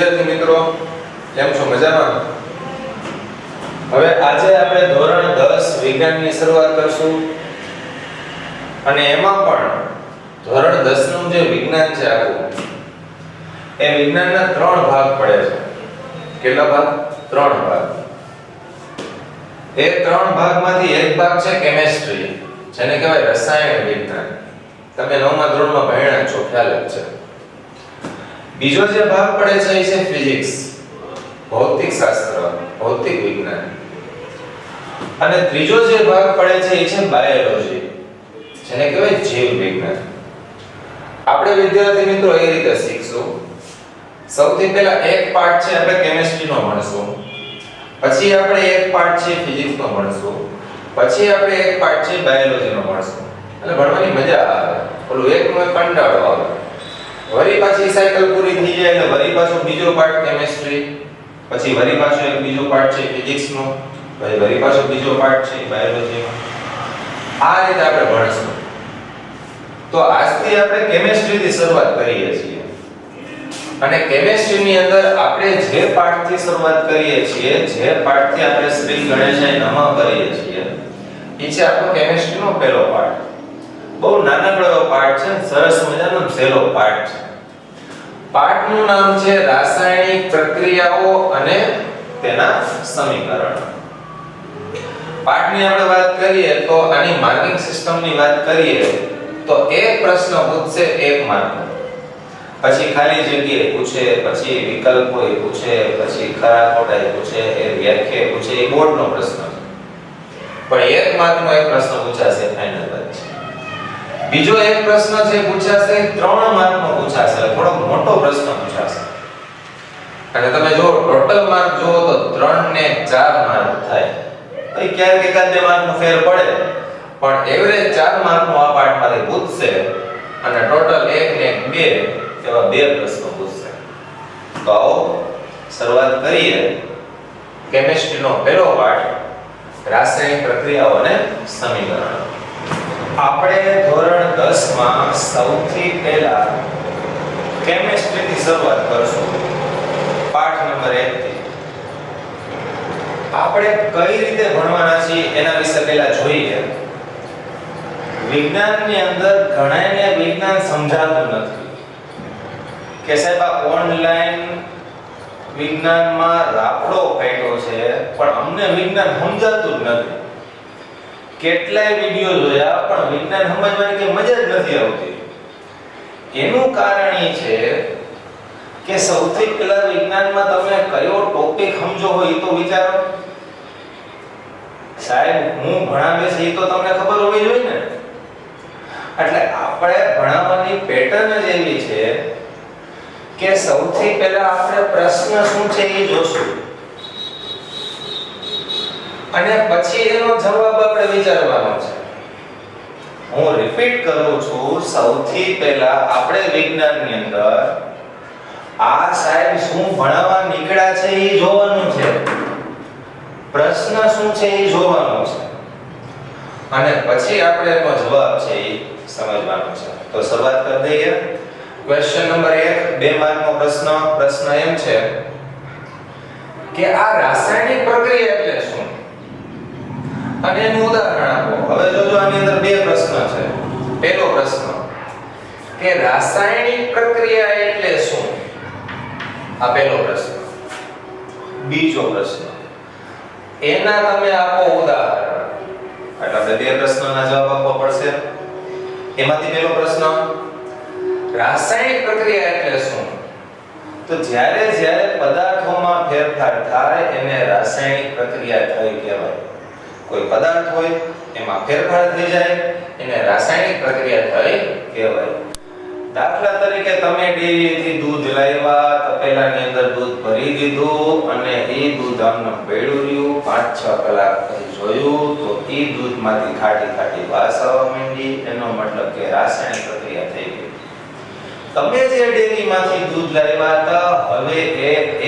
વિદ્યાર્થી મિત્રો, કેમ છો? મજામાં? હવે આજે આપણે ધોરણ 10 વિજ્ઞાનની શરૂઆત કરશું અને એમાં પણ ધોરણ 10 નું જે વિજ્ઞાન છે આખું એ વિજ્ઞાનના 3 ભાગ પડે છે. કેટલા ભાગ? 3 ભાગ. એ 3 ભાગમાંથી એક ભાગ છે કેમેસ્ટ્રી, જેને કહેવાય રસાયણ વિજ્ઞાન. તમે 9મા ધોરણમાં ભણ્યા છો, ખ્યાલ જ છે. બીજો જે ભાગ પડે છે એ છે ફિઝિક્સ, ભૌતિક શાસ્ત્ર, ભૌતિક વિજ્ઞાન. અને ત્રીજો જે ભાગ પડે છે એ છે બાયોલોજી, જેને કહેવાય જીવ વિજ્ઞાન. આપણે વિદ્યાર્થી મિત્રો એ રીતે શીખશું. સૌથી પહેલા એક પાર્ટ છે આપણે કેમેસ્ટ્રીનો ભણશું, પછી આપણે એક પાર્ટ છે ફિઝિક્સનો ભણશું, પછી આપણે એક પાર્ટ છે બાયોલોજીનો ભણશું. એટલે ભણવાની મજા આવે, ઓલું એકનો એક કંટાળો આવે. વળી પાછી સાયકલ પૂરી થઈ જાય એટલે વળી પાછો બીજો પાર્ટ કેમેસ્ટ્રી, પછી વળી પાછો એક બીજો પાર્ટ છે ફિઝિક્સનો, પછી વળી પાછો બીજો પાર્ટ છે બાયોલોજીનો. આ રીતે આપણે ભણશું. તો આજથી આપણે કેમેસ્ટ્રીથી શરૂઆત કરીએ છીએ. અને કેમેસ્ટ્રીની અંદર આપણે જે પાઠથી શરૂઆત કરીએ છીએ, જે પાઠથી આપણે શ્રી ગણેશાય નમઃ કરીએ છીએ, એ છે આપણો કેમેસ્ટ્રીનો પહેલો પાઠ. બહુ નાનકડો પાઠ છે, સરસ મજાનો સહેલો પાઠ છે. પાઠનું નામ છે રાસાયણિક પ્રક્રિયાઓ અને તેના સમીકરણ. પાઠની આપણે વાત કરીએ તો આની માર્કિંગ સિસ્ટમની વાત કરીએ તો એક પ્રશ્ન પૂછશે 1 માર્કનો, પછી ખાલી જગ્યાએ પૂછે, પછી વિકલ્પો પૂછે, પછી ખરા ખોટા પૂછે, એ વ્યાખ્યા પૂછે. એ બોર્ડનો પ્રશ્ન છે, પણ 1 માર્કનો એક પ્રશ્ન પૂછાશે, ફાઇનલ વાત છે. બીજો એક પ્રશ્ન છે પૂછાશે 3 માર્કનો પૂછાશે, થોડો મોટો પ્રશ્ન પૂછાશે. અને તમે જો ટોટલ માર્ક જો તો 3 ને 4 માર્ક થાય. તો ક્યારેક એકાદ 2 માર્કનો ફેર પડે, પણ એવરેજ 4 માર્કનો આ પાઠમાંથી પૂછશે અને ટોટલ 1 ને 2 એવા 2 પ્રશ્નો પૂછશે. તો આવો શરૂઆત કરીએ કેમેસ્ટ્રીનો પહેલો પાઠ, રાસાયણિક પ્રક્રિયાઓ અને સમીકરણો. આપણે ધોરણ 10 માં સૌથી પહેલા કેમેસ્ટ્રીથી શરૂઆત કરશું, પાઠ નંબર 1 થી. આપણે કઈ રીતે ભણવાના છીએ એના વિશે પહેલા જોઈએ. વિજ્ઞાનની અંદર ઘણાને વિજ્ઞાન સમજાતું નથી કે સાહેબ આ ઓનલાઈન વિજ્ઞાનમાં રાફડો ફાટ્યો છે, પણ અમને વિજ્ઞાન સમજાતું જ નથી. કેટલાય વિડિયો જોયા પણ વિજ્ઞાન સમજવાની કે મજા જ નથી આવતી. એનું કારણ એ છે કે સૌથી પહેલા વિજ્ઞાનમાં તમે કયો ટોપિક સમજો હોય તો વિચારો. સાહેબ હું ભણાવે છે એ તો તમને ખબર હોવી જોઈએ ને. એટલે આપણે ભણાવવાની પેટર્ન જ એવી છે કે સૌથી પહેલા આપણે પ્રશ્ન શું છે એ જોશું અને પછી એનો જવાબ આપણે વિચારવાનો છે. હું રિપીટ કરું છું, સૌથી પહેલા આપણે વિજ્ઞાનની અંદર આ સાહેબ શું ભણાવવા નીકળ્યા છે એ જોવાનું છે, પ્રશ્ન શું છે એ જોવાનો છે, અને પછી આપણે એનો જવાબ છે એ સમજવાનો છે. તો શરૂઆત કરી દઈએ. ક્વેશ્ચન નંબર 1, 2 માર્કનો પ્રશ્ન એમ છે કે આ રાસાયણિક પ્રક્રિયા એટલે શું અને એનું ઉદાહરણ આપો. હવે જોજો આની અંદર 2 પ્રશ્ન છે. પહેલો પ્રશ્ન કે રાસાયણિક પ્રક્રિયા એટલે શું, આ પહેલો પ્રશ્ન. બીજો પ્રશ્ન એના તમે આપો ઉદાહરણ. એટલે આપણે 2 પ્રશ્નોના જવાબ આપવા પડશે. એમાંથી પહેલો પ્રશ્ન રાસાયણિક પ્રક્રિયા એટલે શું? તો જ્યારે પદાર્થોમાં ફેરફાર થાય એને રાસાયણિક પ્રક્રિયા થઈ કહેવાય. કોઈ પદાર્થ હોય એમાં ફેરફાર થઈ જાય એને રાસાયણિક પ્રક્રિયા થઈ કહેવાય. દાખલા તરીકે તમે ડેરીથી દૂધ લાવ્યા, તપેલાની અંદર દૂધ ભરી દીધું અને એ દૂધ આમને પડ્યું રહ્યું. 5-6 કલાક પછી જોયું તો એ દૂધમાંથી ખાટી વાસ આવવા માંડી. એનો મતલબ કે રાસાયણિક પ્રક્રિયા થઈ ગઈ. તમે જે ડેરીમાંથી દૂધ લાવ્યા હતા, હવે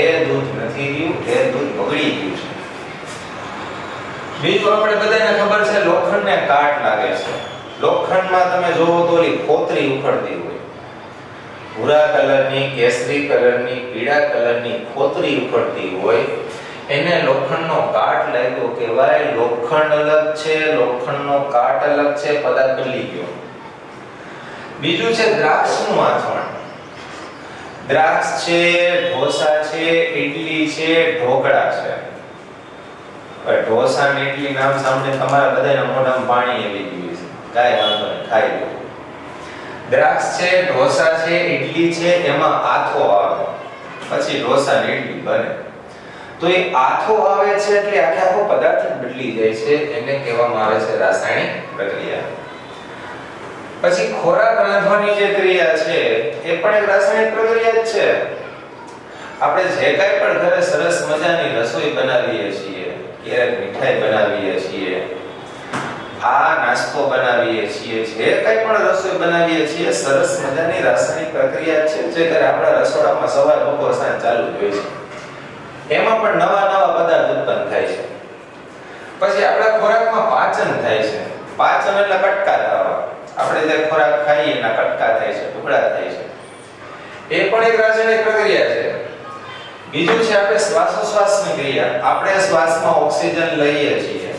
એ દૂધ નથી રહ્યું, એ દૂધ બગડી ગયું છે. બીજું આપણે બધાને ખબર છે લોખંડને કાટ લાગે છે. લોખંડમાં તમે જોવો તો ઓલી કોતરી ઉખડતી હોય. ભૂરા કલરની, કેસરી કલરની, પીળા કલરની ખોતરી ઉપડતી હોય એને લોખંડનો કાટ લાગ્યો કહેવાય. લોખંડ અલગ છે, લોખંડનો કાટ અલગ છે, પદાર્થ બદલી ગયો. બીજું છે દ્રાક્ષનું આથવણ. દ્રાક્ષ છે, ઢોસા છે, ઇડલી છે, ઢોકળા છે. હવે ઢોસા અને ઇડલી નામ સાંભળીને તમારા બધાના મોઢામાં પાણી આવી ગયું છે. કાંઈ વાંધો નહીં, ખાઈ લો. દ્રાક્ષ છે, ઢોસા છે, ઇડલી છે, એમાં આથો આવે પછી ઢોસા ને ઇડલી બને. તો એ આથો આવે છે એટલે આખો પદાર્થ બદલી જાય છે. એને કહેવામાં આવે છે રાસાયણિક પ્રક્રિયા. પછી ખોરાક રાંધવાની જે ક્રિયા છે એ પણ એક રાસાયણિક પ્રક્રિયા જ છે. આપણે જે કાંઈ પણ ઘરે સરસ મજાની રસોઈ બનાવીએ છીએ, ક્યારેક મીઠાઈ બનાવીએ છીએ, આ નાસ્તો બનાવીએ છીએ, જે કાંઈ પણ રસોઈ બનાવીએ છીએ, સરસ મજાની રાસાયણિક પ્રક્રિયા છે જે કરે આપણા રસોડામાં સવાર બપોર સાંજ ચાલુ જ હોય છે. એમાં પણ નવા નવા પદાર્થ ઉત્પન્ન થાય છે. પછી આપણા ખોરાકમાં પાચન થાય છે. પાચન એટલે કટકા થવા. આપણે જે ખોરાક ખાઈએ એના કટકા થાય છે, ટુકડા થાય છે. એ પણ એક રાસાયણિક પ્રક્રિયા છે. બીજું છે આપણે શ્વાસોશ્વાસની ક્રિયા. આપણે શ્વાસમાં ઓક્સિજન લઈએ છીએ.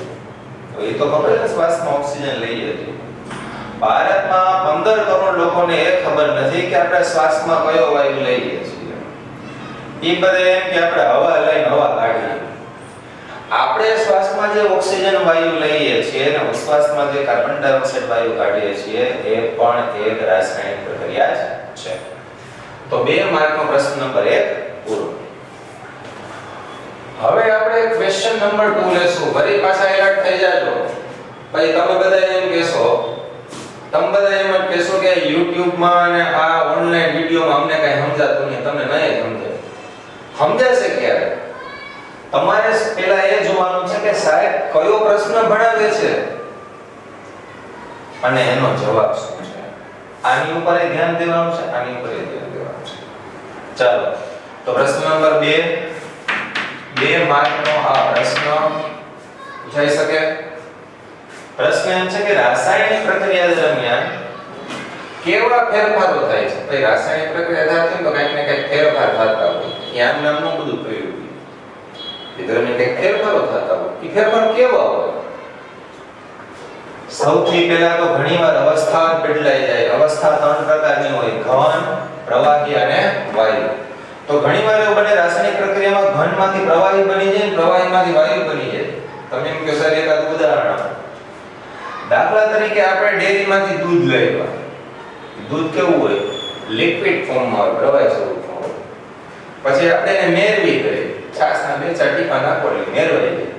તો એ તો ખબર છે શ્વાસમાં ઓક્સિજન લઈએ છીએ. ભારતમાં 15 કરોડ લોકોને એ ખબર નથી કે આપણે શ્વાસમાં કયો વાયુ લઈએ છીએ. એ બધે એમ કે આપણે હવા લઈને હવા કાઢીએ. આપણે શ્વાસમાં જે ઓક્સિજન વાયુ લઈએ છીએ અને ઉચ્છ્વાસમાં જે કાર્બન ડાયોક્સાઇડ વાયુ કાઢીએ છીએ એ પણ એક રાસાયણિક પ્રક્રિયા છે. તો 2 માર્કનો પ્રશ્ન નંબર 1 પૂરો. હવે આપણે ક્વેશ્ચન નંબર 2 લેશું. ફરી પાછા એલર્ટ થઈ જાજો. ભાઈ તમે બધા એમ કહેશો કે YouTube માં અને આ ઓનલાઈન વિડિયોમાં અમને કઈ સમજાતું નહીં, તમને નહીં સમજાય. સમજાશે ક્યારે? તમારે પહેલા એ જોવાનું છે કે સાહેબ કયો પ્રશ્ન ભણાવે છે અને એનો જવાબ શું છે. આની ઉપર ધ્યાન દેવાનું છે, આની ઉપર ધ્યાન દેવાનું છે. ચાલો તો પ્રશ્ન નંબર 2 માર્કનો આ પ્રશ્ન પૂછાઈ શકે. પ્રશ્ન એમ છે કે રાસાયણિક પ્રક્રિયા દરમિયાન કેવા ફેરફારો થાય છે. ભાઈ રાસાયણિક પ્રક્રિયા થતી તો કંઈક ને કંઈક ફેરફાર થતા હોય. યામ નામનું બધું પ્રયોગ એ દરમિયાન કંઈક ફેરફારો થતા હોય. એ ફેરફાર કેવા હોય? સૌથી પહેલા તો ઘણીવાર અવસ્થા બદલાઈ જાય. અવસ્થા 3 પ્રકારની હોય: ઘન, પ્રવાહી અને વાયુ. તો ઘણીવાર એવું બને રાસાયણિક પ્રક્રિયામાં ઘનમાંથી પ્રવાહી બની જાય, પ્રવાહીમાંથી વાયુ બની જાય. તમે એમ કે સર એકાદ ઉદાહરણ આપો. દાખલા તરીકે આપણે ડેરીમાંથી દૂધ લાવ્યા. દૂધ કેવું હોય? લિક્વિડ ફોર્મમાં હોય, પ્રવાહી સ્વરૂપમાં હોય. પછી આપણે એને મેળવી કરી, છાશના 2-4 ટીપા નાખો એટલે મેળવાઈ જાય.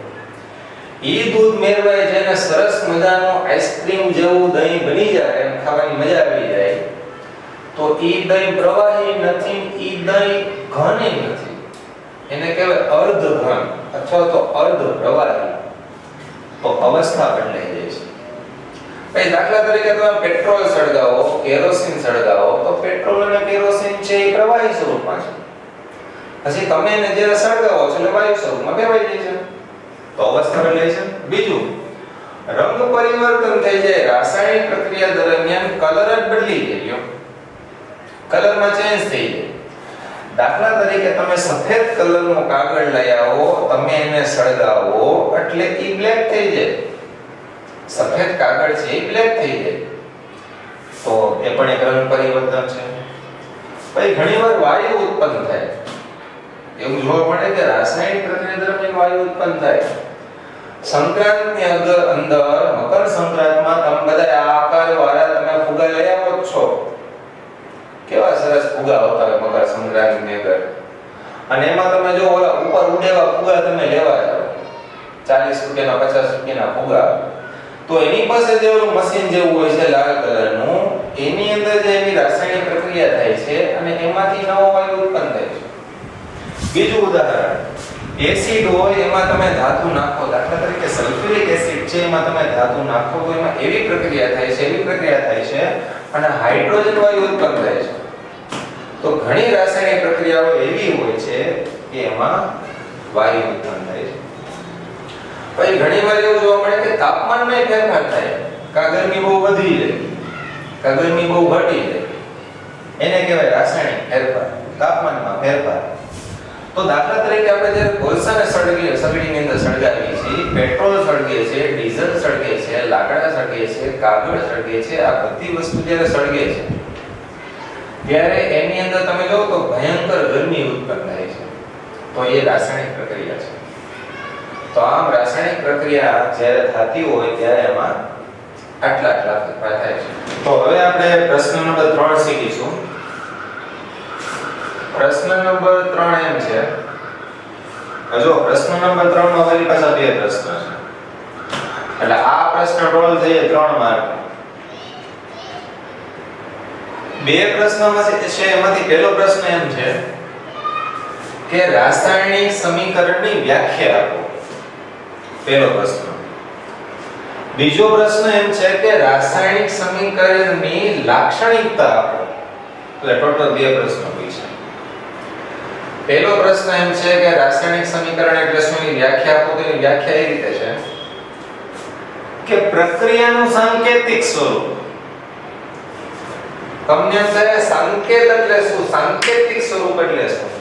ઈ દૂધ મેળવાય છે અને સરસ મજાનું આઈસ્ક્રીમ જેવું દહીં બની જાય, એમ ખાવાની મજા આવી જાય. તો ઈ દહીં પ્રવાહી નથી, ઈ દહીં ઘન નથી. એને કહેવાય અર્ધ ઘન અથવા તો અર્ધ પ્રવાહી. તો અવસ્થા બદલાઈ જાય છે. ભાઈ દાખલા તરીકે તમે પેટ્રોલ સળગાવો, કેરોસીન સળગાવો, તો પેટ્રોલ અને કેરોસીન છે એ પ્રવાહી સ્વરૂપમાં છે. પછી તમે એને જ્યારે સળગાવો છો એટલે વાયુ સ્વરૂપમાં ફેરવાઈ જાય છે. તો અવસ્થા બદલાય છે. બીજું, રંગ પરિવર્તન થઈ જાય. રાસાયણિક પ્રક્રિયા દરમિયાન કલર જ બદલી જાય. કલરમાં ચેન્જ થઈ જાય. દાખલા તરીકે તમે સફેદ કલરનો કાગળ લઈ આવો, તમે એને સળગાવો એટલે ઈ બ્લેક થઈ જાય. સફેદ કાગળ છે એ બ્લેક થઈ જાય. તો એ પણ એક રંગ પરિવર્તન છે. પછી ઘણીવાર વાયુ ઉત્પન્ન થાય. એવું જોવા મળે કે રાસાયણિક પ્રક્રિયા દરમિયાન વાયુ ઉત્પન્ન થાય. સંક્રાંતની અંદર મકર સંક્રાંતમાં તમે બધા આ આકારવાળા તમે ફુગા લઈ આવો છો. કેવા સરસ ફુગા હોતા હોય મકર સંક્રાંતની અંદર. અને એમાં તમે જો ઓલા ઉપર ઉડેવા ફુગા તમે લેવા જાઓ, 40 રૂપિયાના 50 રૂપિયાના ફુગા, તો એની પાસે જે ઓલું મશીન જેવું હોય છે લાલ કલરનું, એની અંદર જે એની રાસાયણિક પ્રક્રિયા થાય છે અને એમાંથી નવો વાયુ ઉત્પન્ન થાય છે. બીજું ઉદાહરણ, એસિડ હોય એમાં તમે ધાતુ નાખો. દાખલા તરીકે સલ્ફ્યુરિક એસિડ છે એમાં તમે ધાતુ નાખો તો એમાં એવી પ્રક્રિયા થાય છે અને હાઇડ્રોજન વાયુ ઉત્પન્ન થાય છે. તો ઘણી રાસાયણિક પ્રક્રિયાઓ એવી હોય છે કે એમાં વાયુ ઉત્પન્ન થાય છે. પછી ઘણીવાર એવું જોવા મળે કે તાપમાનમાં ફેરફાર થાય. કા ગરમી બહુ વધી જાય, કા ગરમી બહુ ઘટી જાય. એને કહેવાય રાસાયણિક ફેરફાર, તાપમાનમાં ફેરફાર. તો દાખલા તરીકે આપણે જ્યારે કોલસાને સળગીની અંદર સળગાવીએ છીએ, પેટ્રોલ સળગે છે, ડીઝલ સળગે છે, લાકડા સળગે છે, કાગળ સળગે છે, આ બધી વસ્તુ જ્યારે સળગે છે ત્યારે એની અંદર તમે જો તો ભયંકર ગરમી ઉત્પન્ન થાય છે. તો એ રાસાયણિક પ્રક્રિયા છે. તો આમ રાસાયણિક પ્રક્રિયા જ્યારે થતી હોય ત્યારે એમાં આટલા ફેરફાર થાય છે. તો હવે આપણે પ્રશ્ન નંબર 3 શીખીશું. પ્રશ્ન નંબર 3 એમ છે, જો પ્રશ્ન નંબર 3 માં અમારી પાસે બે પ્રશ્ન છે. એટલે આ પ્રશ્ન ટોટલ થઈ 3 માર્ક. બે પ્રશ્નોમાંથી છે, એમાંથી પહેલો પ્રશ્ન એમ છે કે રાસાયણિક સમીકરણની વ્યાખ્યા આપો. પહેલો પ્રશ્ન. બીજો પ્રશ્ન એમ છે કે રાસાયણિક સમીકરણની લાક્ષણિકતા આપો. એટલે ટોટલ બે પ્રશ્નો હોય છે. પહેલો પ્રશ્ન એમ છે કે રાસાયણિક સમીકરણ એટલે શું, એની વ્યાખ્યા આપો. તેની વ્યાખ્યા એ રીતે છે કે પ્રક્રિયાનું સાંકેતિક સ્વરૂપ. તમને એમ થાય સંકેત એટલે શું, સાંકેતિક સ્વરૂપ એટલે શું?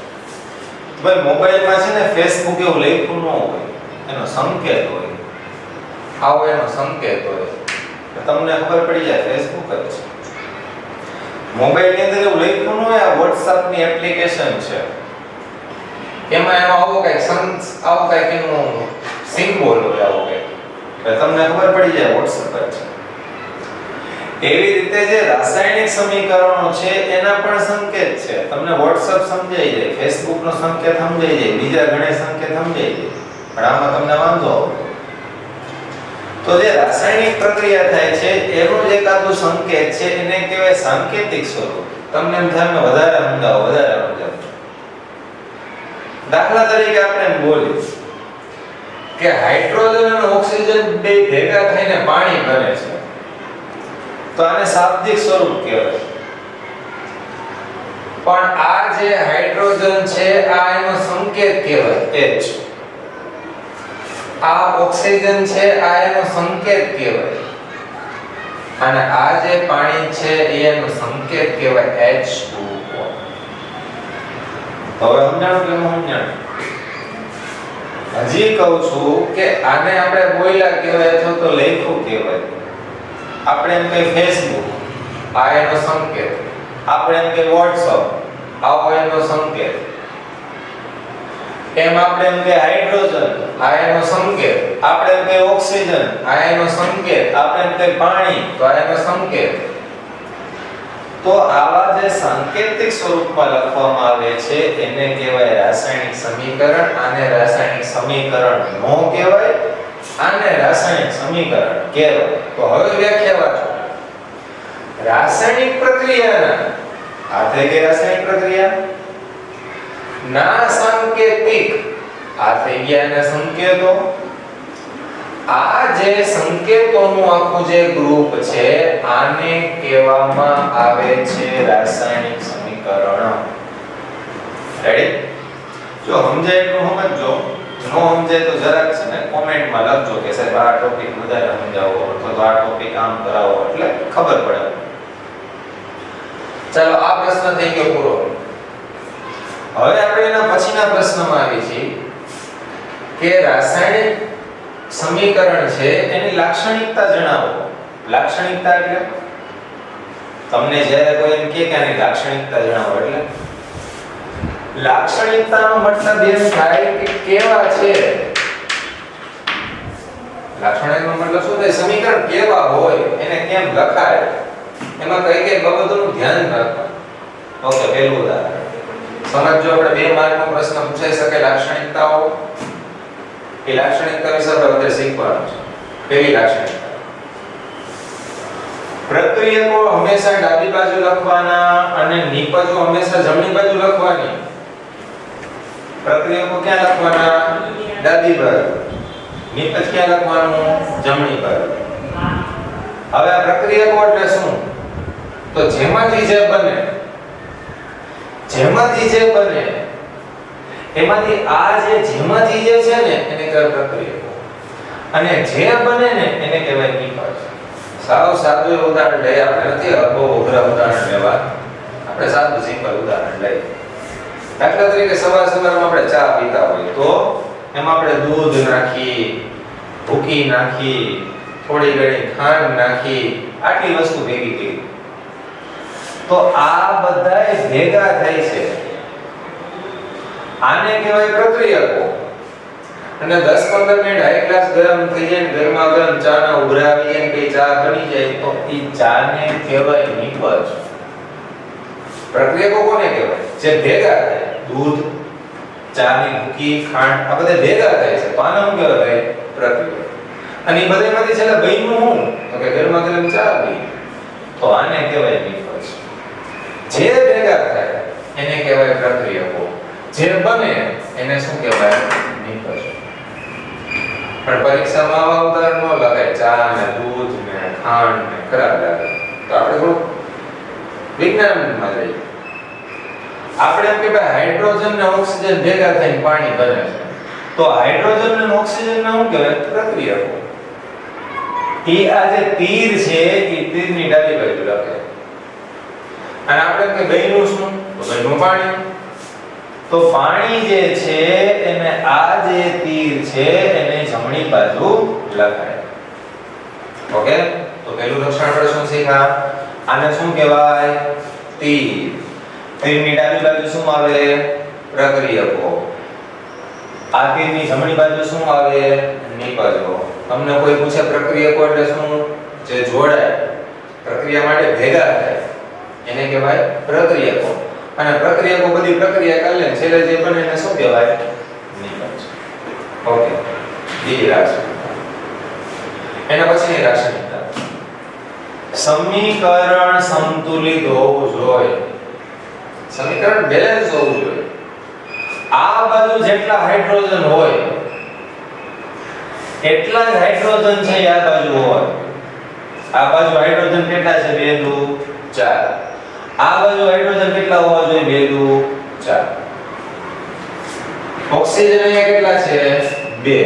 ભાઈ મોબાઈલમાં છે ને ફેસબુક એવું લખ્યું ન હોય, એનો સંકેત હોય. આવો એનો સંકેત હોય, તમને ખબર પડી જાય ફેસબુક જ છે. મોબાઈલ ની અંદર એવું લખ્યું ન હોય આ WhatsApp ની એપ્લિકેશન છે, એમાં આવો કઈક એનું સિમ્બોલ હોય, આવો કઈક, એટલે તમને ખબર પડી જાય WhatsApp જ છે. એવી રીતે જે રાસાયણિક સમીકરણો છે એના પણ સંકેત છે. તમને WhatsApp સમજાઈ જાય, Facebook નો સંકેત સમજાઈ જાય, બીજા ઘણા સંકેત સમજાઈ જાય, પણ આમાં તમને વાંધો આવે. તો જે રાસાયણિક પ્રક્રિયા થાય છે એનો જ એકાદો સંકેત છે, એને કહેવાય સાંકેતિક સ્વરૂપ. તમને એમ થાય વધારે સમજાવો. દાખલા તરીકે આપણે એમ બોલીએ કે હાઇડ્રોજન અને ઓક્સિજન બે ભેગા થઈને પાણી બને છે, તો આને શાબ્દિક સ્વરૂપ કહેવાય. પણ આ જે હાઇડ્રોજન છે આ એનો સંકેત કહેવાય H. આ ઓક્સિજન છે આ એનો સંકેત કહેવાય, અને આ જે પાણી છે એનો સંકેત કહેવાય H2O. હવે સમજાણું કે હું સમજાણું? હજી કહું છું કે આને આપણે બોલ્યા કહેવાય અથવા તો લખ્યું કહેવાય. આપણે એમ કહીએ ફેસબુક, આ એનો સંકેત. આપણે એમ કહીએ WhatsApp, આવો એનો સંકેત. એમ આપણે એમ કહીએ હાઇડ્રોજન, આ એનો સંકેત. આપણે એમ કહીએ ઓક્સિજન, આ એનો સંકેત. આપણે એમ કહીએ પાણી, તો આ એનો સંકેત. તો આવા જે સાંકેતિક સ્વરૂપમાં લખવામાં આવે છે એને કહેવાય રાસાયણિક સમીકરણ. આને રાસાયણિક સમીકરણ નો કહેવાય, આને રાસાયણિક સમીકરણ કહેવાય. તો હવે વ્યાખ્યા વાંચો. રાસાયણિક પ્રક્રિયાના, આ થઈ ગઈ રાસાયણિક પ્રક્રિયા, ના સાંકેતિક, આ થઈ ગયા એના સંકેતો. આ જે સંકેતોનું આખું જે ગ્રુપ છે આને કહેવામાં આવે છે રાસાયણિક સમીકરણ. રેડી? જો સમજાય એટલું સમજજો, નો સમજાય તો જરાક છે ને કોમેન્ટમાં લખજો કે સાહેબ આ ટોપિક વધારે સમજાવો અથવા તો આ ટોપિક આમ કરાવો, એટલે ખબર પડે. ચાલો આ પ્રશ્ન થઈ ગયો પૂરો. હવે આપણે એના પછીના પ્રશ્નમાં આવી છીએ કે રાસાયણિક સમીકરણ છે એની લાક્ષણિકતા જણાવો. લાક્ષણિકતા એટલે તમને જ્યારે કોઈ એમ કહે કે આની લાક્ષણિકતા જણાવો, એટલે લાક્ષણિકતાનો મતલબ એમ થાય કે કેવા છે. લાક્ષણિકતાનો મતલબ શું થાય? સમીકરણ કેવા હોય, એને કેમ લખાય, એમાં કઈ બાબતોનું ધ્યાન રાખવાનું. ઓકે, પહેલું ઉદાહરણ સમજો. આપણે 2 માર્કનો પ્રશ્ન પૂછાઈ શકે લાક્ષણિકતાઓ. એ લાક્ષણિકતા વિશે આપણે વધારે શીખવાનું છે. પહેલી લાક્ષણિકતા, પ્રક્રિયકો હંમેશા ડાબી બાજુ લખવાના અને નિપજો હંમેશા જમણી બાજુ લખવાની. પ્રક્રિયકો ક્યાં લખવાના? ડાબી બાજુ. નિપજ ક્યાં લખવાનું? જમણી બાજુ. હવે આ પ્રક્રિયકો એટલે શું? તો જેમાંથી જે બને એમાંથી આ જેમાંથી જે છે ને એને કહેવાય પ્રક્રિયકો, અને જે બને ને એને કહેવાય નિપજ. સાવ સાદું ઉદાહરણ લઈએ, આપણે નથી બહુ અઘરા ઉદાહરણ લેવા. આપણે સાદું સિમ્પલ ઉદાહરણ લઈએ. દાખલા તરીકે સવારમાં આપણે ચા પીતા હોય તો એમાં આપણે દૂધ નાખી, ભૂકી નાખી, થોડી ઘણી ખાંડ નાખી, આટલી વસ્તુ ભેગી કરી. તો આ બધાય ભેગા થાય છે. આને કહેવાય પ્રક્રિયકો. અને 10-15 મિનિટ હાઈ ક્લાસ ગરમ થઈ જાય, ગરમા ગરમ ચા ના ઉભરા આવી જાય, કે ચા બની જાય, તો ઈ ચાને કહેવાય નિપજ. પ્રક્રિયકો કોને કહેવાય? જે ભેગા થાય. દૂધ, ચાની ભૂકી, ખાંડ આ બધા ભેગા થાય છે. તો આને શું કહેવાય? પ્રક્રિયક. અને એ બધામાંથી છેલ્લે બન્યું શું? તો કે ગરમા ગરમ ચા બની. તો આને કહેવાય નિપજ. જે ભેગા થાય એને કહેવાય પ્રક્રિયકો. જે બને એને શું કહેવાય? નિપજ. પણ પરીક્ષામાં આવા ઉદાહરણ ન લગાય. ચા ને દૂધ ને ખાંડ ને ખરાબ લાગે. તો આપણે થોડું વિજ્ઞાનમાં જઈએ. આપણે એમ કે ભાઈ હાઇડ્રોજન ને ઓક્સિજન ભેગા થઈને પાણી બને છે. તો હાઇડ્રોજન અને ઓક્સિજન ને શું કહેવાય? પ્રક્રિયકો. એ આ જે તીર છે એ તીરની ડાબી બાજુ લખે. અને આપણે કે બન્યું શું? તો બન્યું પાણી. તો પાણી જે છે એને આ જે તીર છે એને જમણી બાજુ લખાય. ઓકે? તો પહેલું લક્ષણ આપણે શું શીખ્યા? આને શું કહેવાય? તીર. તીરની ડાબી બાજુ શું આવે? પ્રક્રિયકો. આ તીરની જમણી બાજુ શું આવે? નિપજો. તમને કોઈ પૂછે પ્રક્રિયકો એટલે શું? જે જોડાય, પ્રક્રિયા માટે ભેગા થાય એને કહેવાય પ્રક્રિયકો. અને પ્રક્રિયકો બધી પ્રક્રિયા કરી લે છેલ્લે જે બને એને શું કહેવાય? નિપજ. ઓકે. બીજી લાક્ષણિકતા. એના પછીની લાક્ષણિકતા, સમીકરણ સંતુલિત હોવું જોઈએ. સમીકરણ બેલેન્સ હોવું જોઈએ. આ બાજુ જેટલા હાઇડ્રોજન હોય એટલા જ હાઇડ્રોજન છે આ બાજુ હોય. આ બાજુ હાઇડ્રોજન કેટલા છે? 2 2 4. આ બાજુ હાઇડ્રોજન કેટલા હોવા જોઈએ? 2 2 4. ઓક્સિજન અહીંયા કેટલા છે? 2.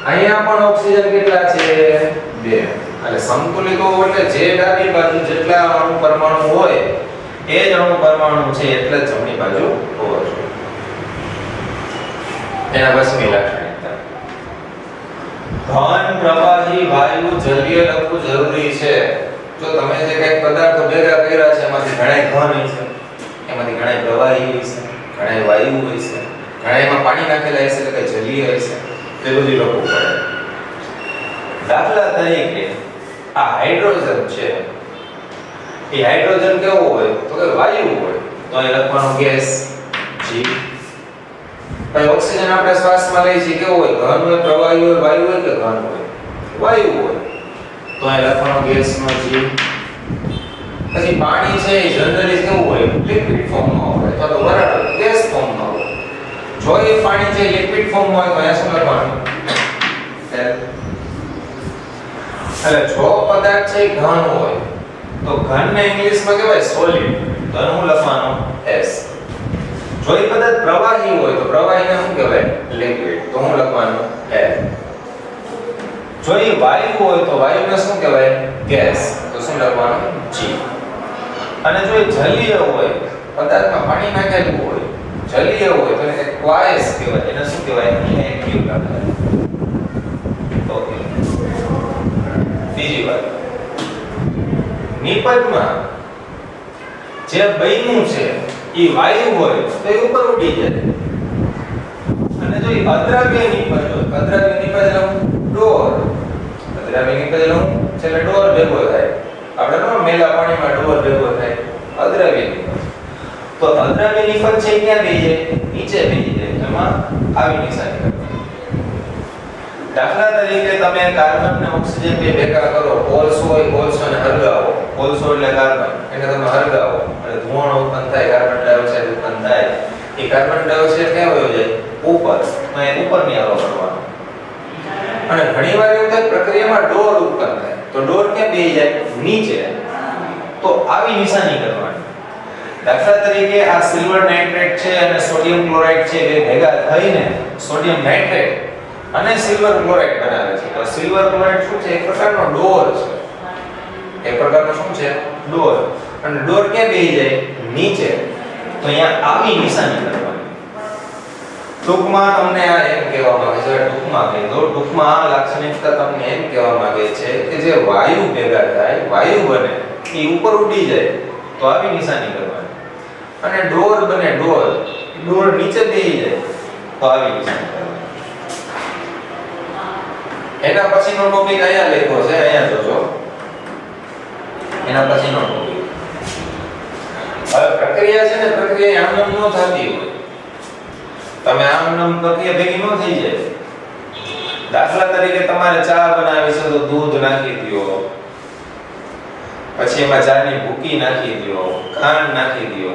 અહીંયા પણ ઓક્સિજન કેટલા છે? 2. એટલે સંતુલિત હોવું એટલે જે ડાબી બાજુ જેટલા અણુ પરમાણુ હોય એ જ અણુ પરમાણુ છે એટલે જ જમણી બાજુ હોવો જોઈએ. એના પછીની લાક્ષણિકતા, ઘન, પ્રવાહી, વાયુ, જલીય લખવું જરૂરી છે. જો તમે જે કંઈક પદાર્થો ભેગા કર્યા છે એમાંથી ઘણા ઘન હોય છે, એમાંથી ઘણા પ્રવાહી હોય છે, ઘણા વાયુ હોય છે, ઘણા એમાં પાણી નાખેલા હશે એટલે કે જલીય હશે, તે બધું લખવું પડે. દાખલા તરીકે આ હાઇડ્રોજન છે, એ હાઇડ્રોજન કેવો હોય? તો કે વાયુ હોય. તો અહીં લખવાનો ગેસ G. ભાઈ ઓક્સિજન આપણે શ્વાસમાં લઈએ છીએ કેવો હોય? ઘન હોય, પ્રવાહી હોય, વાયુ હોય કે ઘન હોય? વાયુ હોય. તો અહીં લખવાનો ગેસ નો G. પછી પાણી છે એ જનરલી કેવું હોય? લિક્વિડ ફોર્મમાં હોય અથવા તો વરાળ ગેસ ફોર્મમાં હોય. જો એ પાણી છે લિક્વિડ ફોર્મમાં હોય તો અહીંયા શું લખવાનું? એટલે જો પદાર્થ છે ઘન હોય તો ઘનને ઇંગ્લિશમાં કહેવાય સોલિડ. તો હું લખવાનું S. જો એ પદાર્થ પ્રવાહી હોય તો પ્રવાહીને શું કહેવાય? લિક્વિડ. તો હું લખવાનું L. જો એ વાયુ હોય તો વાયુને શું કહેવાય? ગેસ. તો શું લખવાનું? G. અને જો એ જલીય હોય, પદાર્થમાં પાણી નાખેલું હોય, જલીય હોય તો એને એક્વાયસ કહેવાય. એને શું કહેવાય? એક્યુ લખાય. ઓકે. બીજી વાત, નિપજમાં જે બન્યું છે એ વાયુ હોય તો એ ઉપર ઉડી જાય. અને જો એ અદ્રાવ્ય નિપજ હોય, અદ્રાવ્ય નિપજ એટલે ડોર, અદ્રાવ્ય નિપજ એટલે છેલ્લે ડોર ભેગો થાય. આપણે તો મેલા પાણીમાં ડોર ભેગો થાય, અદ્રાવ્ય નિપજ. તો અદ્રાવ્ય નિપજ છે ક્યાં બેહી જાય? નીચે બેહી જાય. એમાં આવી નિશાની કરવાની. દાખલા તરીકે તમે કાર્બન ને ઓક્સિજન બે ભેગા કરો, કોલસો હોય, કોલસોને હળગાવો. કોલસો એટલે કાર્બન, એને તમે હળગાવો એટલે ધુમાડો ઉત્પન્ન થાય, કાર્બન ડાયોક્સાઇડ ઉત્પન્ન થાય. એ કાર્બન ડાયોક્સાઇડ ક્યાં વયો જાય? ઉપર. તો એ ઉપરની આરો કરવાનો. અને ઘણીવાર એવું થાય પ્રક્રિયામાં ડોર ઉત્પન્ન થાય. તો ડોર ક્યાં બેહી જાય? નીચે. તો આવી નિશાની કરવાની. દાખલા તરીકે આ સિલ્વર નાઇટ્રેટ છે અને સોડિયમ ક્લોરાઇડ છે, બે ભેગા થઈને સોડિયમ નાઇટ્રેટ અને સિલ્વર ક્લોરાઇડ બનાવે છે. તો સિલ્વર ક્લોરાઇડ શું છે? એક પ્રકારનો ડોર છે. એક પ્રકારનો શું છે? ડોર. અને ડોર ક્યાં બેહી જાય? નીચે, તો અહીંયા આવી નિશાની કરવાની. ટૂંકમાં તમને આ એમ કહેવા માંગે છે, ટૂંકમાં કહી દો, ટૂંકમાં આ લાક્ષણિકતા તમને એમ કહેવા માંગે છે કે જે વાયુ ભેગા થાય, વાયુ બને, એ ઉપર ઉડી જાય તો આવી નિશાની કરવાની, અને ડોર બને, ડોર નીચે બેસી જાય તો આવી નિશાની કરવાની. એના પછીનો ટોપિક અહીંયા લખ્યો છે, અહીંયા જોજો. એના પછીનો ટોપિક, હવે પ્રક્રિયા છે ને, પ્રક્રિયા આમ ન થતી હોય. તમે આમ પ્રક્રિયા ભેગી ન થઈ જાય. દાખલા તરીકે તમારે ચા બનાવી છે તો દૂધ નાખી દો, પછી એમાં ચાની ભૂકી નાખી દો, ખાંડ નાખી દો,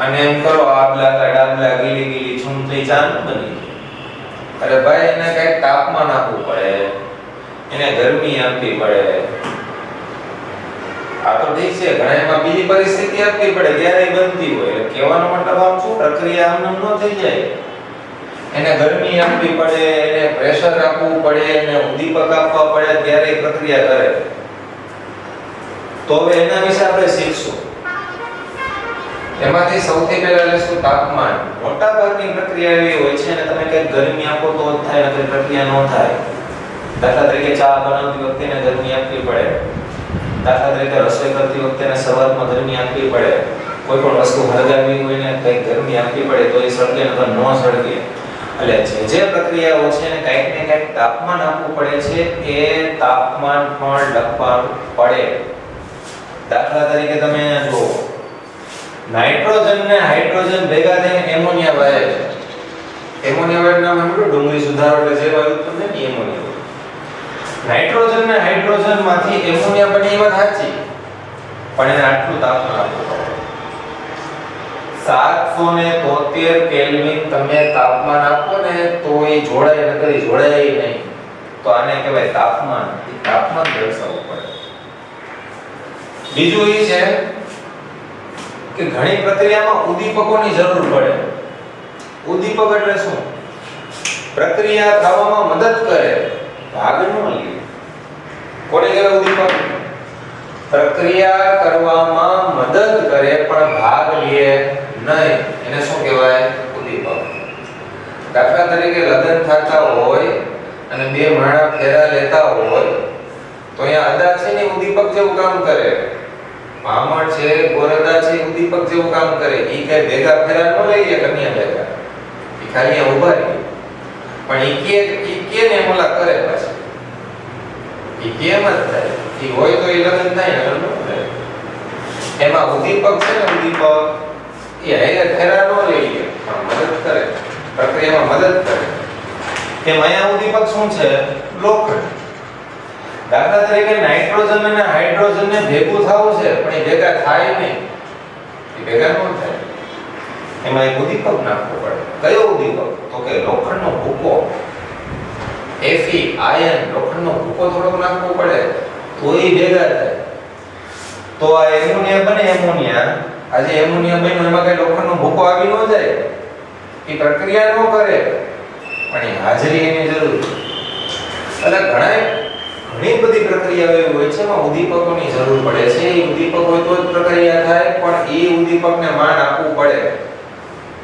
અને એમ કરો આબલા કા ડાબલા ગીલી ગીલી છૂમથી ચા ન બની. અરે ભાઈ, એને કઈક તાપમાન આપવું પડે, એને ગરમી આપવી પડે. આ તો ઠીક છે, ઘણા એમાં બીજી પરિસ્થિતિ આપવી પડે ત્યારે બનતી હોય. એટલે કહેવાનો મતલબ આમ શું, પ્રક્રિયા આમ ન થઈ જાય. એને ગરમી આપવી પડે, એને પ્રેશર આપવું પડે, એને ઉદ્દીપક આપવા પડે ત્યારે પ્રક્રિયા કરે. તો હવે એના વિશે આપણે શીખશું. એમાંથી સૌથી પહેલા લેશું તાપમાન. મોટા ભાગની પ્રક્રિયા એવી હોય છે ને, તમે કંઈક ગરમી આપો તો જ થાય, નકર પ્રક્રિયા ન થાય. દાખલા તરીકે ચા બનાવતી વખતે એને ગરમી આપવી પડે. દાખલા તરીકે રસોઈ કરતી વખતે એને શરૂઆતમાં ગરમી આપવી પડે. કોઈ પણ વસ્તુ હળગાવી હોય ને કંઈક ગરમી આપવી પડે તો એ સળગે, નકર ન સળગે. એટલે જે પ્રક્રિયાઓ છે ને કંઈક ને કંઈક તાપમાન આપવું પડે છે, એ તાપમાન પણ લખવાનું પડે. દાખલા તરીકે તમે જુઓ, નાઇટ્રોજન ને હાઇડ્રોજન ભેગા થઈને એમોનિયા બને છે. એમોનિયા વાળું નામ સાંભળ્યું? ડુંગળી સુધારો એટલે જે વાયુ તમને ને એમોનિયા. નાઇટ્રોજન ને હાઇડ્રોજન માંથી એમોનિયા બને એ વાત સાચી, પણ એને આટલું તાપમાન આપવું પડે. 773 કેલ્વિન તમે તાપમાન આપો ને તો એ જોડાય, નકર જોડાય નહીં. તો આને કહેવાય તાપમાન. એ તાપમાન દર્શાવવું પડે. બીજું એ છે કે ઘણી પ્રક્રિયામાં ઉદ્દીપકોની જરૂર પડે. ઉદ્દીપક એટલે શું? પ્રક્રિયા થવામાં મદદ કરે, ભાગ ન લે. કોને કહેવાય ઉદ્દીપક? પ્રક્રિયા કરવામાં મદદ કરે પણ ભાગ લે નહીં, એને શું કહેવાય? ઉદ્દીપક. દાખલા તરીકે લગ્ન થતા હોય અને બે માણસ ફેરા લેતા હોય તો અહીંયા અદા છે ને ઉદ્દીપક જેવું કામ કરે. મામણ છે, ગોરદા છે, ઉદ્દીપક જેવું કામ કરે. ઈ કઈ ભેગા ફેરા ન લઈએ કન્યા ભેગા, ઈ ખાલી અહીંયા ઊભા રહે. પણ ઈ કે ને મોલા કરે પાછું. ઈ કેમ જ થાય? ઈ હોય તો ઈ લગ્ન થાય ને, ન થાય. એમાં ઉદ્દીપક છે ને, ઉદ્દીપક એ હારે ફેરા ન લઈએ પણ મદદ કરે, પ્રક્રિયામાં મદદ કરે. એમ અહીંયા ઉદ્દીપક શું છે? લોખંડ. દાખલા તરીકે નાઇટ્રોજન અને હાઇડ્રોજન ને ભેગું થવું છે પણ એ ભેગા થાય નહીં, એ ભેગા ન થાય. એમાં એક ઉદ્દીપક નાખવો પડે. કયો ઉદ્દીપક? તો કે લોખંડનો ભૂકો. Fe આયન, લોખંડનો ભૂકો થોડોક નાખવો પડે તો એ ભેગા થાય. તો આ એમોનિયા બને. એમોનિયા, આજે એમોનિયા બન્યો એમાં કઈ લોખંડનો ભૂકો આવી ન જાય, એ પ્રક્રિયા ન કરે, પણ એ હાજરી એની જરૂર છે. એટલે ઘણી બધી પ્રક્રિયાઓ એવી હોય છે એમાં ઉદ્દીપકોની જરૂર પડે છે. એ ઉદ્દીપક હોય તો જ પ્રક્રિયા થાય, પણ એ ઉદ્દીપકને માન આપવું પડે,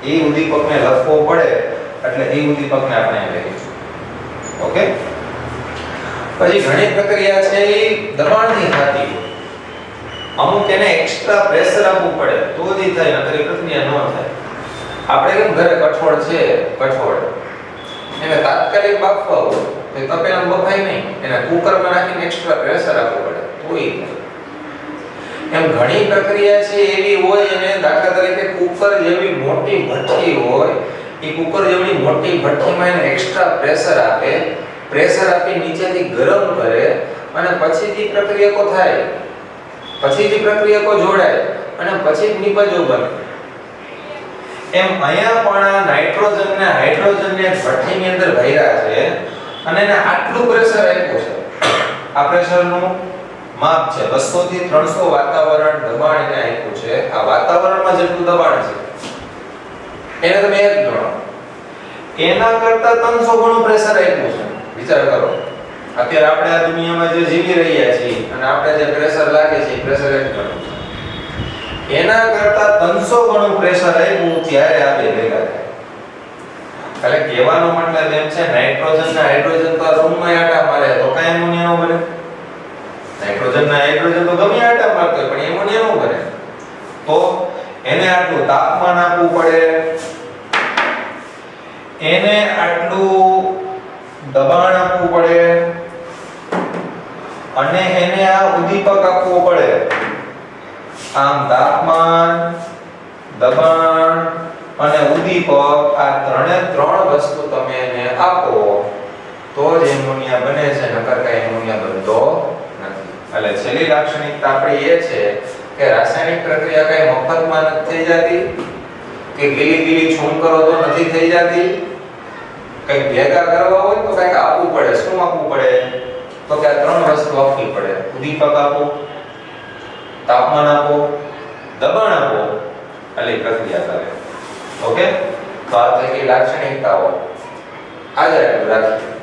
એ ઉદ્દીપકને લખવો પડે. એટલે એ ઉદ્દીપકને આપણે લખીશું. ઓકે. પછી ઘણી પ્રક્રિયા છે એ દબાણથી થતી હોય. અમુક એને એક્સ્ટ્રા પ્રેશર આપવું પડે તો જ થાય, નકર પ્રક્રિયા ન થાય. આપણે કેમ ઘરે કઠોળ છે, કઠોળ એને તાત્કાલિક બાફવા હોય તો તપેલામાં બફાય નહીં, એને કુકરમાં નાખીને એક્સ્ટ્રા પ્રેશર આપવું પડે તો ઈ થાય. એમ ઘણી પ્રક્રિયા છે એવી હોય, અને દાખલા તરીકે કુકર જેવી મોટી ભઠ્ઠી હોય, એ કુકર જેવી મોટી ભઠ્ઠીમાં એને એક્સ્ટ્રા પ્રેશર આપે, પ્રેશર આપી નીચેથી ગરમ કરે, અને પછી જે પ્રક્રિયકો થાય, પછી જે પ્રક્રિયકો જોડાય, અને પછી જ નિપજો બને. એમ અહીંયા પણ આ નાઇટ્રોજન ને હાઇડ્રોજન ને ભઠ્ઠીની અંદર ભર્યા છે અને એને આટલું પ્રેશર આપ્યું છે. આ પ્રેશરનું માપ છે 200 થી 300 વાતાવરણ દબાણ એને આપ્યું છે. આ વાતાવરણમાં જેટલું દબાણ છે એને તમે એક ગણો, એના કરતા 300 ગણું પ્રેશર આપ્યું છે. વિચાર કરો, અત્યારે આપણે આ દુનિયામાં જે જીવી રહ્યા છીએ અને આપણે જે પ્રેશર લાગે છે એ પ્રેશર એક ગણું છે. એના કરતા 300 ગણું પ્રેશર આવ્યું ત્યારે આ બે ભેગા થાય. એટલે કહેવાનો મતલબ એમ છે નાઇટ્રોજન અને હાઇડ્રોજન તો રૂમમાં આટા મારે તો કઈ એમોનિયા નો બને. નાઇટ્રોજન અને હાઇડ્રોજન તો ગમે આટા મારતો હોય પણ એમોનિયા નો બને. તો એને આટલું તાપમાન આપવું પડે, એને આટલું દબાણ આપવું પડે અને એને આ ઉદ્દીપક આપવું પડે. આમ તાપમાન, દબાણ અને ઉદ્દીપક આ ત્રણ વસ્તુ તમે એને આપો તો જ એમોનિયા બને છે, નકર કઈ એમોનિયા બનતો નથી. એટલે છેલ્લી લાક્ષણિકતા આપણી એ છે કે રાસાયણિક પ્રક્રિયા કઈ મફતમાં નથી થઈ જતી કે ગીલી છૂમ કરો તો નથી થઈ જતી. કઈ ભેગા કરવા હોય તો કઈક આપવું પડે. શું આપવું પડે? તો કે આ ત્રણ વસ્તુ આપવી પડે. ઉદ્દીપક આપો, તાપમાન આપો, દબાણ આપો, એટલે પ્રક્રિયા કરે. ઓકે, તો આ થઈ ગઈ લાક્ષણિકતાઓ. આગળ રાખીએ.